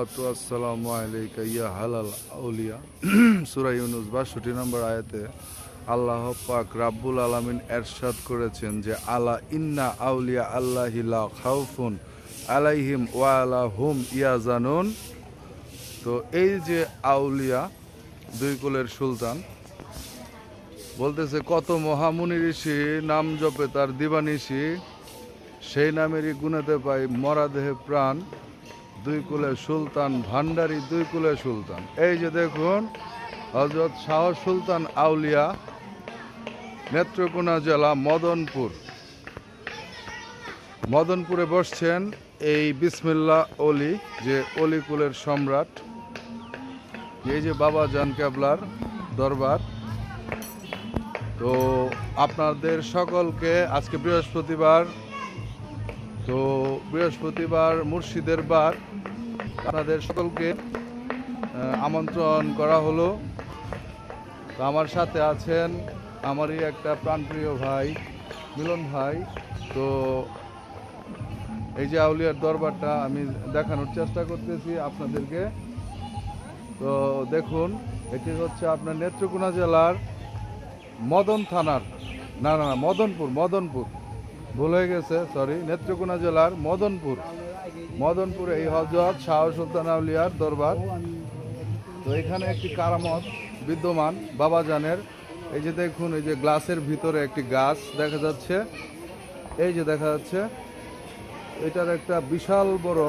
আসসালাতু আসসালামু আলাইকা ইয়া হালাল আউলিয়া। সূরা ইউনূস ৬২ নম্বর আয়াতে আল্লাহ পাক রাব্বুল আলামিন এরশাদ করেছেন যে আলা ইন্না আউলিয়া আল্লাহি লা খাউফুন আলাইহিম ওয়া লা হুম ইয়াজানুন। তো এই যে আউলিয়া, দুই কুলের সুলতান, বলতেছে কত মহামুনি ঋষি নাম জপে তার দিবানিশি, সেই নামেরই গুণেতে পাই মরা দেহে প্রাণ, দুই কুলের সুলতান ভান্ডারী দুই কুলের সুলতান। এই যে দেখুন হযরত শাহ সুলতান আউলিয়া, নেত্রকোনা জেলা মদনপুরে বসছেন এই বিসমিল্লাহ অলি, যে অলি কুলের সম্রাট। এই যে বাবা জান কেবলার দরবার। তো আপনাদের সকলকে আজকে বৃহস্পতিবার মুর্শিদের বার, আপনাদের সকলকে আমন্ত্রণ করা হলো। তো আমার সাথে আছেন আমারই একটা প্রাণপ্রিয় ভাই মিলন ভাই। তো এই যে আউলিয়ার দরবারটা আমি দেখানোর চেষ্টা করতেছি আপনাদেরকে। তো দেখুন, এটি হচ্ছে আপনার নেত্রকোনা জেলার মদনপুর ভুল হয়ে গেছে, সরি, নেত্রকোনা জেলার মদনপুরে এই হযরত শাহ সুলতান আউলিয়ার দরবার। তো এখানে একটি কারামত বিদ্যমান বাবাজানের। এই যে দেখুন, এই যে গ্লাসের ভিতরে একটি গাছ দেখা যাচ্ছে, এই যে দেখা যাচ্ছে, এটার একটা বিশাল বড়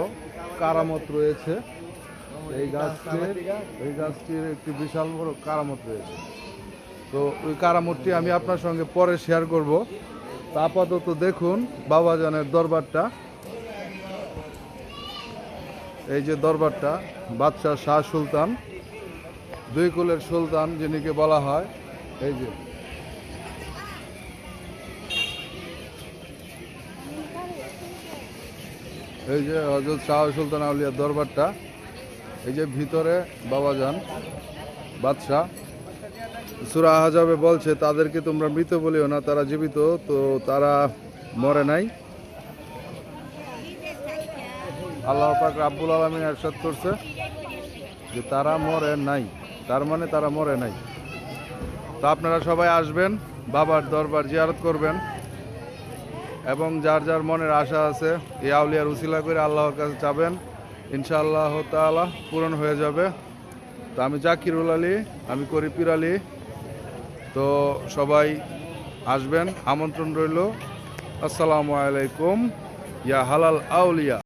কারামত রয়েছে। এই গাছটির একটি বিশাল বড় কারামত রয়েছে। তো ওই কারামতটি আমি আপনার সঙ্গে পরে শেয়ার করব। তা আপাতত দেখুন বাবাজানের দরবারটা। এই যে দরবারটা, বাদশাহ শাহ সুলতান, দুই কুলের সুলতান যিনিকে বলা হয়। এই যে হযরত শাহ সুলতান আউলিয়ার দরবারটা। এই যে ভিতরে বাবাজান বাদশাহ। সূরা আহজাবে বলছে তাদেরকে তোমরা মৃত বলিও না, তারা জীবিত, তো তারা মরে নাই। আল্লাহ পাক রাব্বুল আলামিন ইরশাদ করছে যে তারা মরে নাই, তার মানে তারা মরে নাই। তো আপনারা সবাই আসবেন, বাবার দরবার জিয়ারত করবেন, এবং যার যার মনের আশা আছে এই আউলিয়ার উসিলা করে আল্লাহর কাছে চাবেন, ইনশাআল্লাহ তাআলা পূরণ হয়ে যাবে। তো আমি জাকিরুল আলী, আমি করি পীর আলী। তো সবাই আসবেন, আমন্ত্রণ রইল। আসসালামু আলাইকুম ইয়া হালাল আউলিয়া।